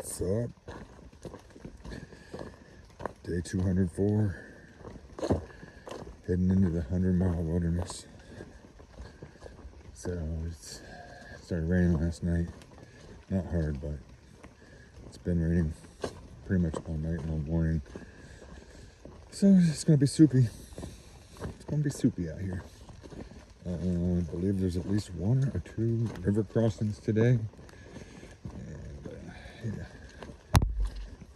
What's up? Day 204. Heading into the 100-mile wilderness. So it started raining last night. Not hard, but it's been raining pretty much all night and all morning. So it's gonna be soupy. It's gonna be soupy out here. I believe there's at least 1 or 2 river crossings today. And yeah,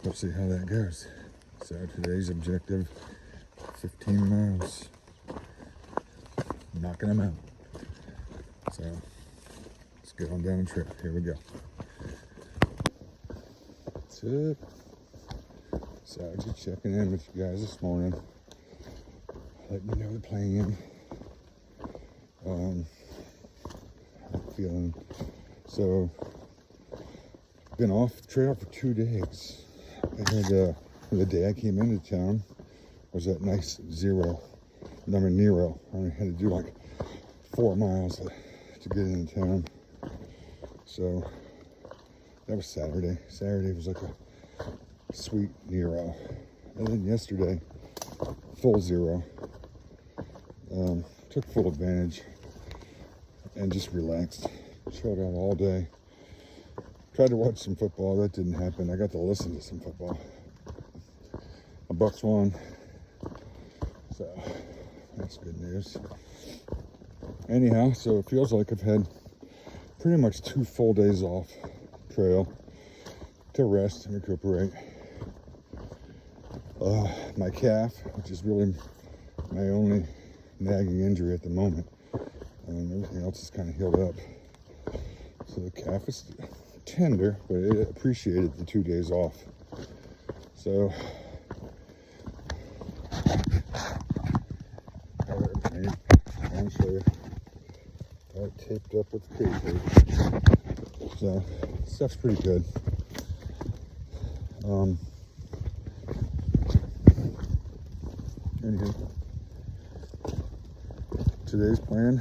we'll see how that goes. So today's objective, 15 miles. Knocking them out. So let's get on down the trail. Here we go. That's it. So just checking in with you guys this morning. Letting you know the plan. How I'm feeling. So been off the trail for 2 days. I had the day I came into town was that nice Nero. I only had to do like 4 miles to get into town. So that was Saturday. Saturday was like a sweet Nero. And then yesterday, full zero. Took full advantage and just relaxed. Chilled out all day. Tried to watch some football. That didn't happen. I got to listen to some football. My Bucks won. So that's good news. Anyhow, so it feels like I've had pretty much 2 full days off trail to rest and recuperate. My calf, which is really my only nagging injury at the moment. Everything else is kind of healed up. So the calf is tender, but it appreciated the 2 days off. So I'll show you. Got it taped up with crate tape. So stuff's pretty good. Anyway, today's plan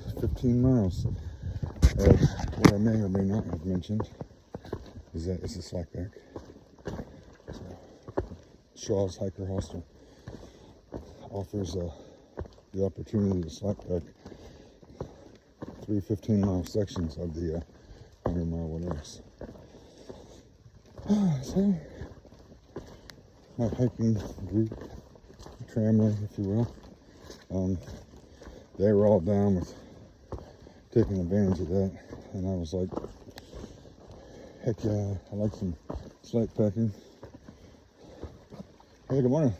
is 15 miles. What I may or may not have mentioned is that it's a slack pack. So, Shaw's Hiker Hostel offers the opportunity to slack pack 3 15-mile sections of the 100-mile wilderness. So, my hiking group, tramway, if you will, they were all down with taking advantage of that, and I was like, heck yeah, I like some slack packing. Hey, good morning.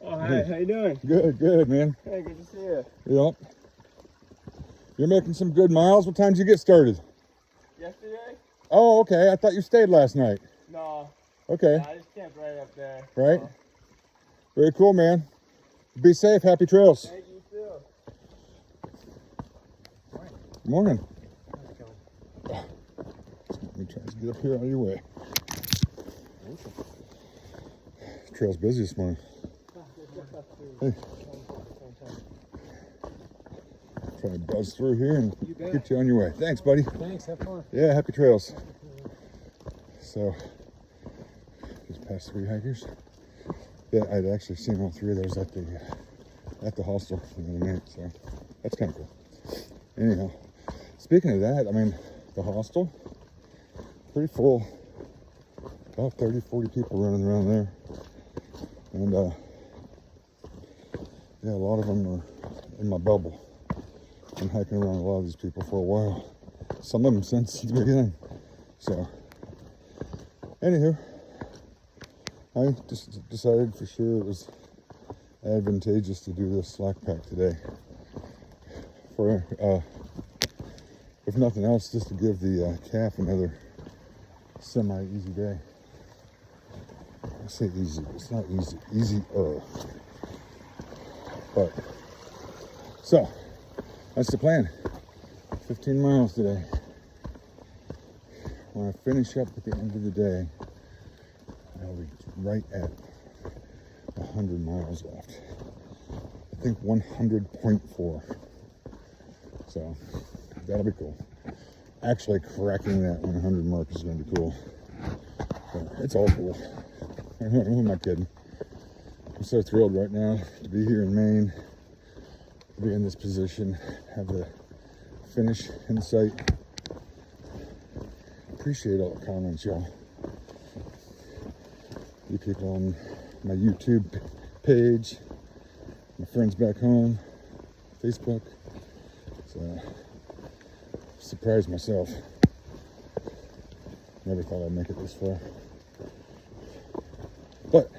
Oh, hi, how you doing? Good, man. Hey, good to see you. Yep. You're making some good miles. What time did you get started? Yesterday? Oh, okay. I thought you stayed last night. No. Okay. I just camped right up there. Right? So. Very cool, man. Be safe. Happy trails. Thank you, too. Good morning. Let me try to get up here out of your way. Trail's busy this morning. Hey. Try to buzz through here and get you on your way. Thanks, buddy. Thanks, have fun. Yeah, happy trails. So, just past 3 hikers. Yeah, I'd actually seen all 3 of those at the hostel the other night, so that's kind of cool. Anyhow, speaking of that, I mean, the hostel, pretty full. About 30, 40 people running around there. And, yeah, a lot of them are in my bubble. Been hiking around a lot of these people for a while. Some of them since the beginning. So, anywho, I just decided for sure it was advantageous to do this slack pack today. For, if nothing else, just to give the calf another semi-easy day. I say easy, but it's not easy. Easier. But, so, that's the plan. 15 miles today. When I finish up at the end of the day, I'll be right at 100 miles left. I think 100.4. So that'll be cool. Actually cracking that 100 mark is going to be cool. But it's all cool. Who am I kidding? I'm so thrilled right now to be here in Maine, to be in this position, have the finish in sight. Appreciate all the comments, y'all. You people on my YouTube page, my friends back home, Facebook. So, surprised myself. Never thought I'd make it this far. But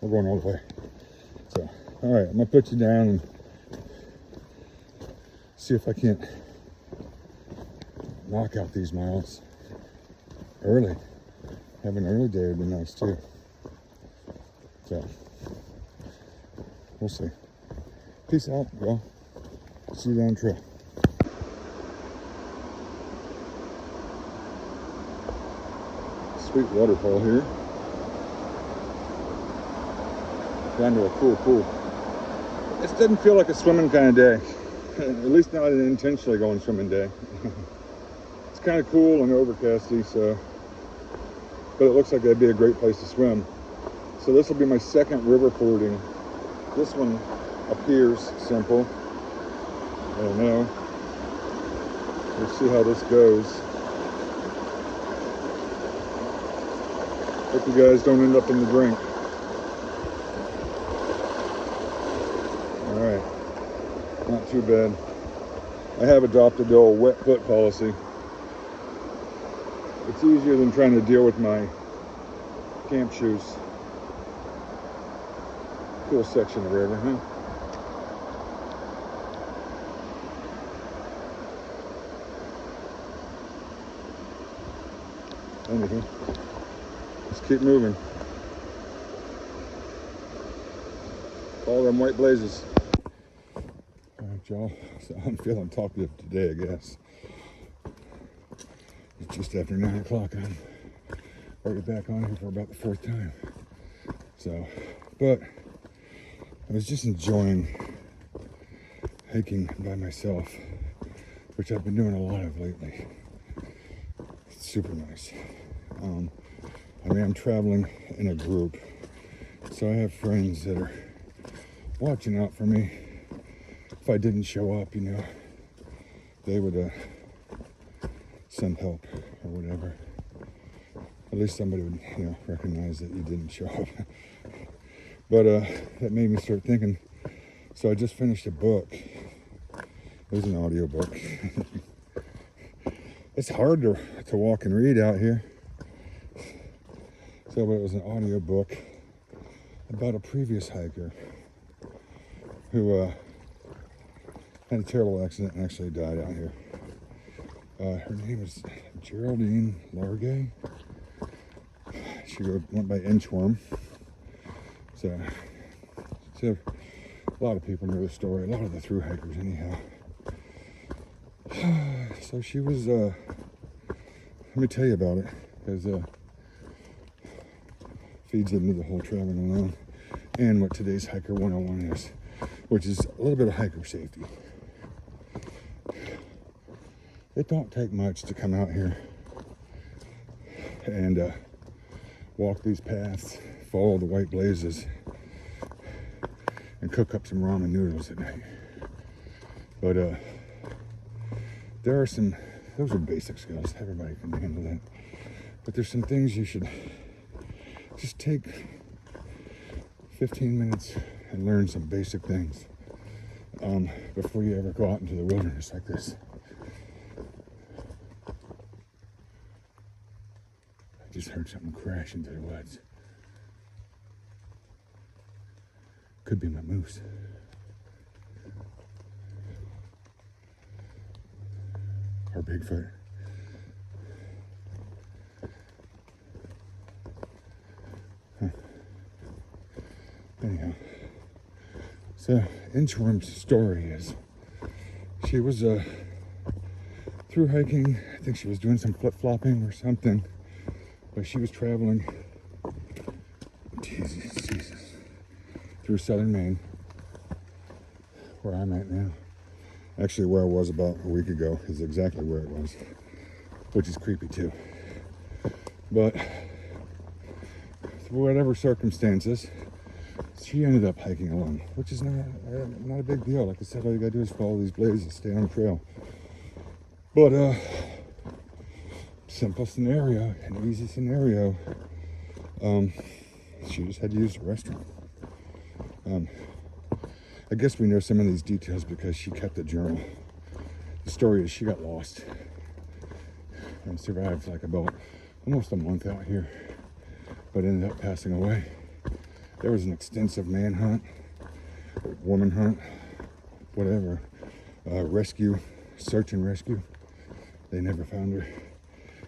we're going all the way. So, all right, I'm gonna put you down and see if I can't knock out these miles early. Have an early day would be nice too. So, we'll see. Peace out, y'all. See you down the trail. Sweet waterfall here. Down to a cool pool. This doesn't feel like a swimming kind of day. At least not an intentionally going swimming day. It's kind of cool and overcasty, so, but it looks like that'd be a great place to swim. So this will be my second river fording. This one appears simple. I don't know. We'll see how this goes. Hope you guys don't end up in the drink. Alright. Not too bad. I have adopted the old wet foot policy. It's easier than trying to deal with my camp shoes. Cool section of river, huh? Anywho, let's keep moving. Follow them white blazes. All right, y'all. So I'm feeling talkative today, I guess. It's just after 9 o'clock. I'm already back on here for about the fourth time. So, but I was just enjoying hiking by myself, which I've been doing a lot of lately. It's super nice. I mean, I'm traveling in a group, so I have friends that are watching out for me. If I didn't show up, you know, they would send help or whatever. At least somebody would, you know, recognize that you didn't show up. But that made me start thinking. So I just finished a book. It was an audio book. It's hard to walk and read out here. So, but it was an audio book about a previous hiker who had a terrible accident and actually died out here. Her name is Geraldine Largay. She went by Inchworm. So a lot of people know the story. A lot of the thru hikers, anyhow. So she was. Let me tell you about it, because feeds into the whole traveling alone and what today's Hiker 101 is, which is a little bit of hiker safety. It don't take much to come out here and walk these paths, follow the white blazes, and cook up some ramen noodles at night. But there are those are basic skills. Everybody can handle that. But there's some things you should just take 15 minutes and learn some basic things before you ever go out into the wilderness like this. I just heard something crash into the woods. Could be my moose. Or Bigfoot. Huh. Anyhow, so Inchworm's story is she was through hiking. I think she was doing some flip-flopping or something, but she was traveling Jesus through southern Maine, where I'm at now. Actually, where I was about a week ago is exactly where it was, which is creepy too. But through whatever circumstances, she ended up hiking alone, which is not a big deal. Like I said, all you gotta do is follow these blazes, stay on the trail. But simple scenario, an easy scenario. She just had to use the restroom. I guess we know some of these details because she kept a journal. The story is she got lost and survived like about almost a month out here, but ended up passing away. There was an extensive manhunt, woman hunt, whatever, rescue, search and rescue. They never found her.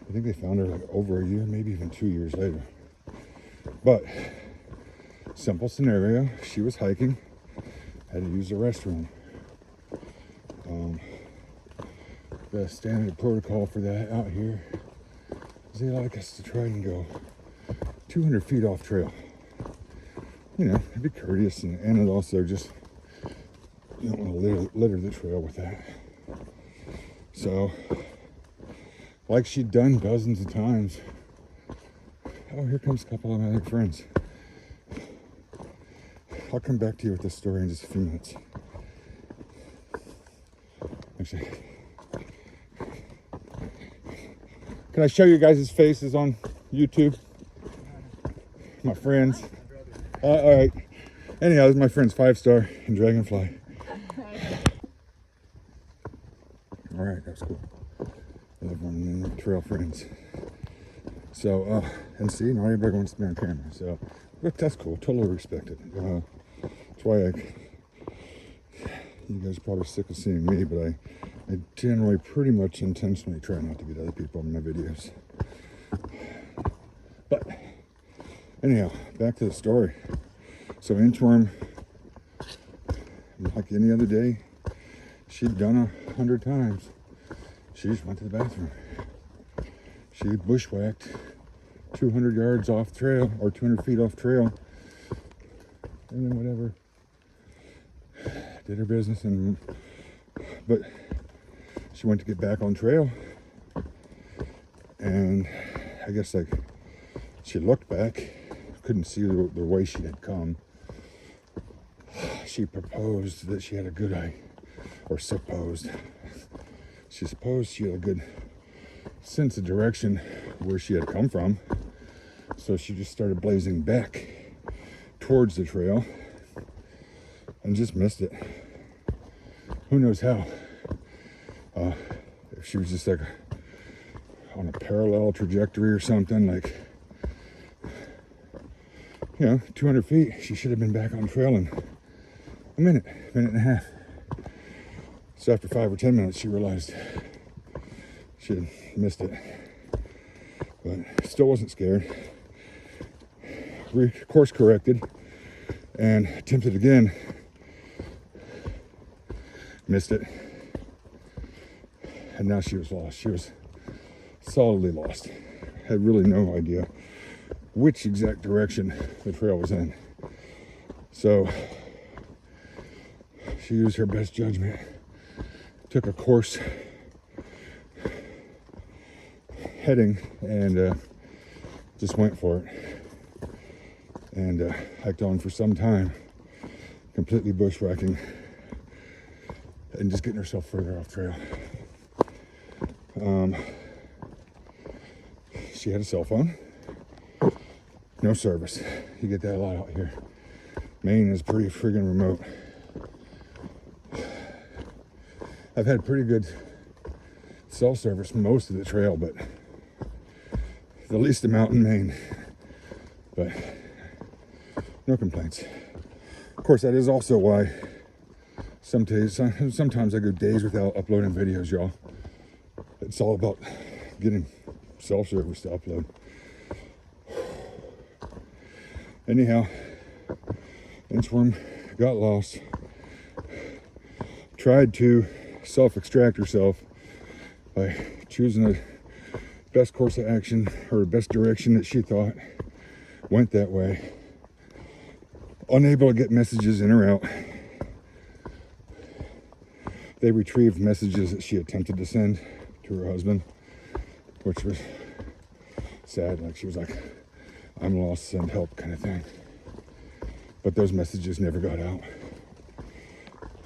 I think they found her like over a year, maybe even 2 years later. But simple scenario, she was hiking, had to use the restroom. The standard protocol for that out here is they like us to try and go 200 feet off trail. You know, be courteous and also just, you don't want to litter the trail with that. So, like she'd done dozens of times. Oh, here comes a couple of my other friends. I'll come back to you with this story in just a few minutes. Actually, can I show you guys' faces on YouTube? My friends. All right. Anyhow, this is my friends 5-Star and Dragonfly. All right, that's cool. I love one trail friends. So, and see, not everybody wants to be on camera. So, but that's cool. Totally respect it. That's why you guys are probably sick of seeing me, but I generally pretty much intentionally try not to get other people in my videos. But anyhow, back to the story. So inchworm, like any other day, she'd done 100 times. She just went to the bathroom. She bushwhacked 200 yards off trail, or 200 feet off trail, and then whatever, did her business, but she went to get back on trail, and I guess like she looked back, couldn't see the way she had come. She proposed that she had a good eye, or supposed. She supposed she had a good sense of direction where she had come from. So she just started blazing back towards the trail and just missed it. Who knows how? If she was just like on a parallel trajectory or something, like, you know, 200 feet, she should have been back on trail in a minute and a half. So after 5 or 10 minutes, she realized she had missed it, but still wasn't scared. Course corrected and attempted again, missed it, and now she was lost. She was solidly lost. Had really no idea which exact direction the trail was in. So she used her best judgment, took a course heading, and just went for it. And hiked on for some time, completely bushwhacking and just getting herself further off trail. She had a cell phone, no service. You get that a lot out here. Maine is pretty friggin' remote. I've had pretty good cell service most of the trail, but the least amount in Maine. But no complaints. Of course, that is also why sometimes I go days without uploading videos, y'all. It's all about getting cell service to upload. Anyhow, inchworm got lost. Tried to self-extract herself by choosing the best course of action, or best direction that she thought. Went that way. Unable to get messages in or out. They retrieved messages that she attempted to send to her husband, which was sad. Like she was like, I'm lost, send help kind of thing. But those messages never got out.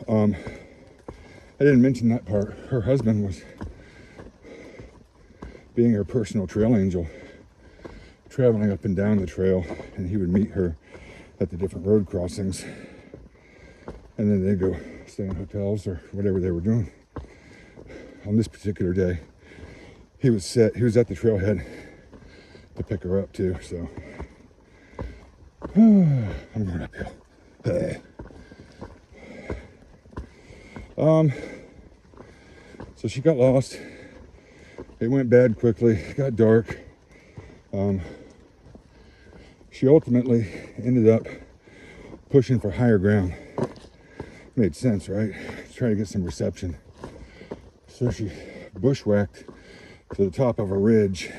I didn't mention that part. Her husband was being her personal trail angel, traveling up and down the trail, and he would meet her at the different road crossings, and then they'd go stay in hotels or whatever they were doing. On this particular day, he was at the trailhead to pick her up too, so I'm going uphill. So she got lost. It went bad quickly. It got dark. She ultimately ended up pushing for higher ground. Made sense, right? Trying to get some reception. So she bushwhacked to the top of a ridge,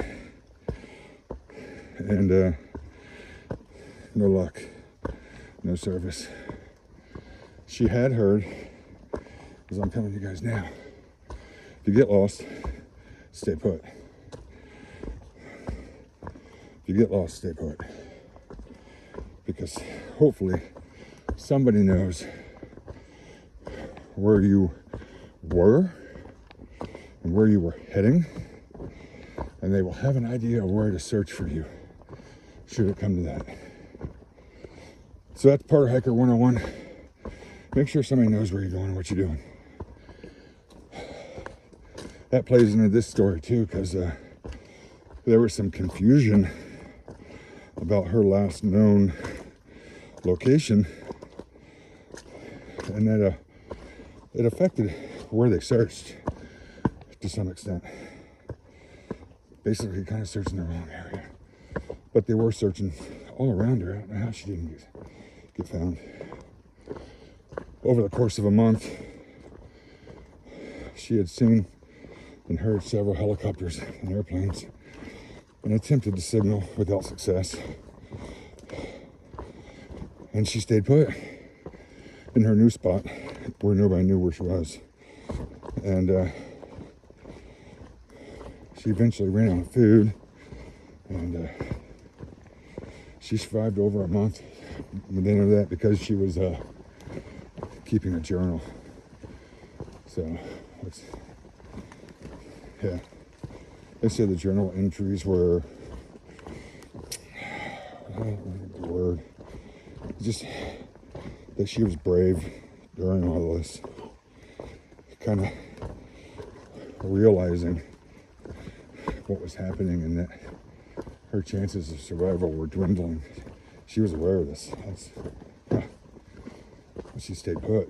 and no luck, no service. She had heard, as I'm telling you guys now, if you get lost, stay put. If you get lost, stay put. Because hopefully somebody knows where you were and where you were heading, and they will have an idea of where to search for you, should it come to that. So that's part of Hiker 101. Make sure somebody knows where you're going and what you're doing. That plays into this story too, because there was some confusion about her last known location, and that it affected where they searched to some extent. Basically, kind of searching the wrong area, but they were searching all around her. I don't know how she didn't get found. Over the course of a month, she had seen and heard several helicopters and airplanes, and attempted to signal without success. And she stayed put in her new spot where nobody knew where she was. And she eventually ran out of food, and she survived over a month. But they know that because she was keeping a journal. So yeah, they said the journal entries were, I don't remember the word, just that she was brave during all this, kind of realizing what was happening and that her chances of survival were dwindling. She was aware of this. She stayed put.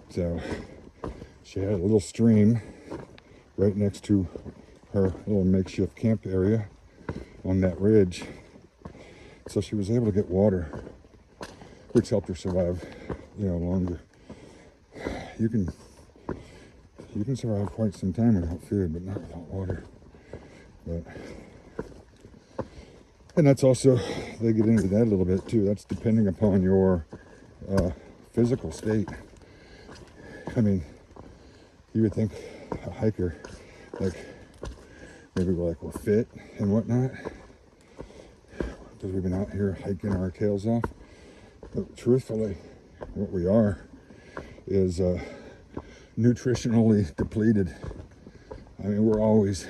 So she had a little stream right next to her little makeshift camp area on that ridge. So she was able to get water, which helped her survive, longer. You can survive quite some time without food, but not without water. And that's also, they get into that a little bit too. That's depending upon your physical state. I mean, you would think a hiker, we're fit and whatnot, because we've been out here hiking our tails off. But truthfully, what we are is nutritionally depleted. I mean, we're always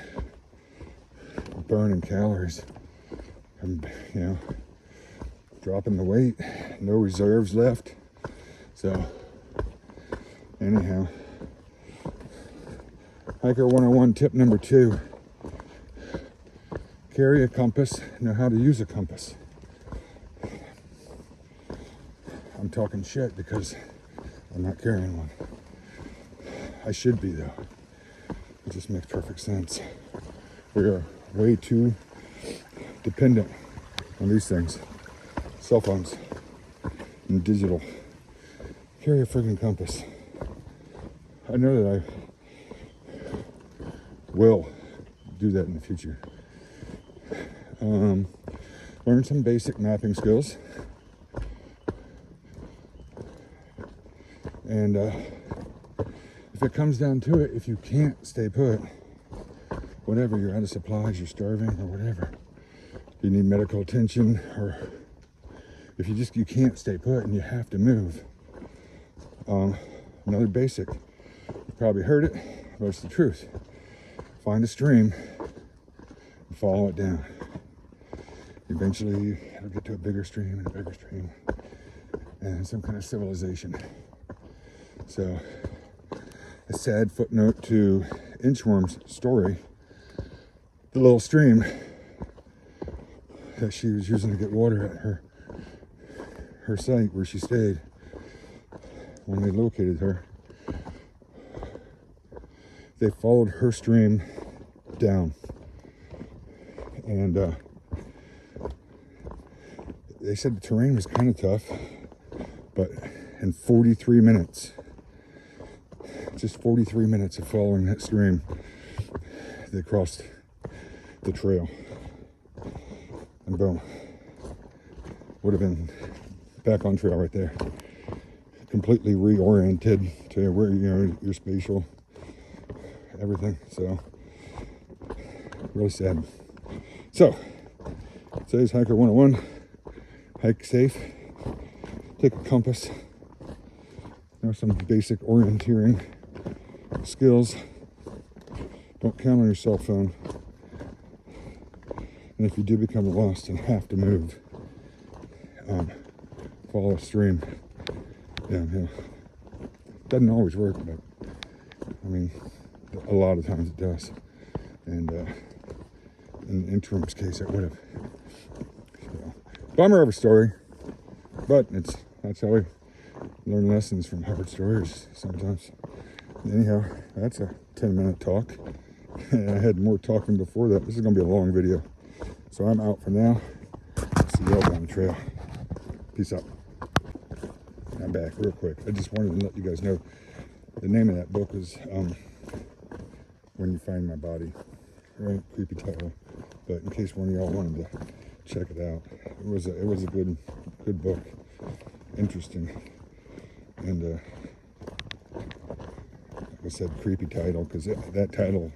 burning calories and, dropping the weight, no reserves left. So anyhow, Hiker 101 tip number 2, carry a compass, know how to use a compass. I'm talking shit because I'm not carrying one. I should be though. It just makes perfect sense. We are way too dependent on these things. Cell phones and digital. Carry a friggin' compass. I know that I will do that in the future. Learn some basic mapping skills. And if it comes down to it, if you can't stay put, whatever, you're out of supplies, you're starving or whatever, you need medical attention, or if you can't stay put and you have to move. Another basic, you probably heard it, but it's the truth. Find a stream and follow it down. Eventually it'll get to a bigger stream and a bigger stream and some kind of civilization. So a sad footnote to Inchworm's story, the little stream that she was using to get water at her site where she stayed when they located her, they followed her stream down, and they said the terrain was kind of tough, but in 43 minutes, just 43 minutes of following that stream, they crossed the trail, and boom, would have been back on trail right there, completely reoriented to where, you know, your spatial everything. So really sad. So today's Hiker 101. Hike safe, take a compass, you know, some basic orienteering skills. Don't count on your cell phone, and if you do become lost and have to move, follow a stream downhill. Doesn't always work, but I mean, a lot of times it does. And in Interim's case, it would have. So, bummer of a story, but that's how we learn lessons from hard stories sometimes. Anyhow, that's a 10-minute talk. And I had more talking before that. This is going to be a long video. So I'm out for now. See y'all down the trail. Peace out. I'm back real quick. I just wanted to let you guys know the name of that book is When You Find My Body. Right? Creepy title. But in case one of y'all wanted to check it out, it was a good book. Interesting. And like I said, creepy title, because that title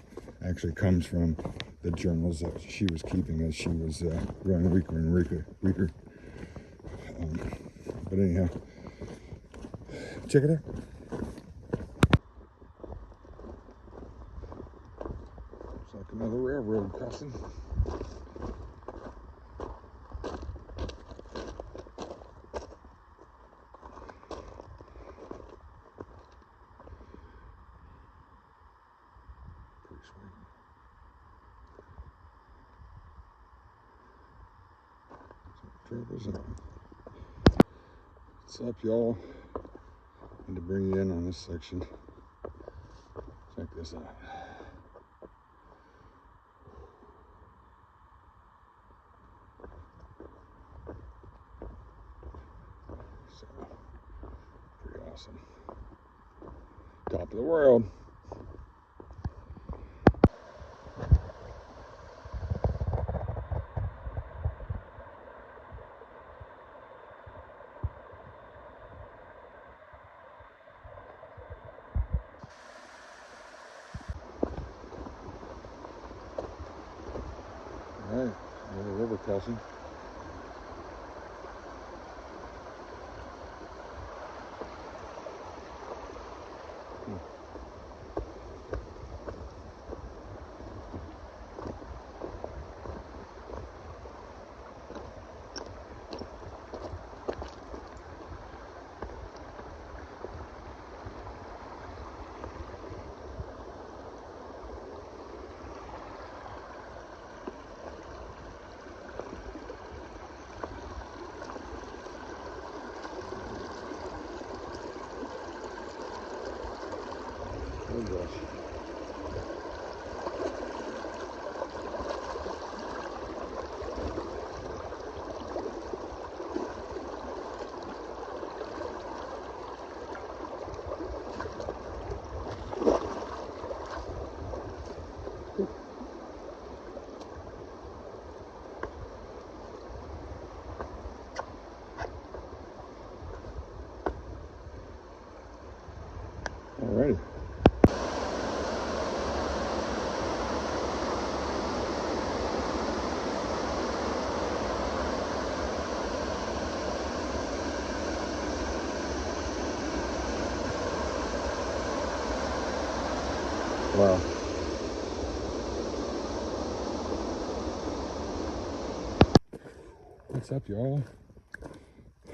actually comes from the journals that she was keeping as she was growing weaker and weaker. But anyhow, check it out. It's like another railroad crossing. Pretty sweet. Trail goes up. What's up, y'all? And to bring you in on this section, check this out. So, pretty awesome. Top of the world. All right, another river crossing. Oh gosh. Alrighty. Wow. What's up, y'all?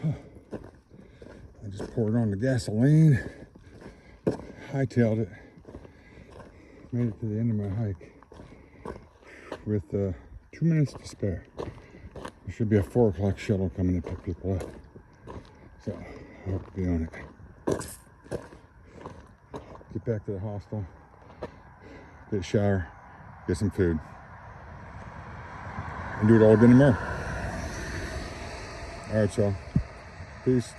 I just poured on the gasoline, hightailed it, made it to the end of my hike with 2 minutes to spare. There should be a 4 o'clock shuttle coming to pick people up, so I hope to be on it. Get back to the hostel, get a shower, get some food, and do it all again tomorrow. All right, y'all. Peace.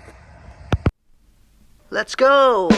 Let's go!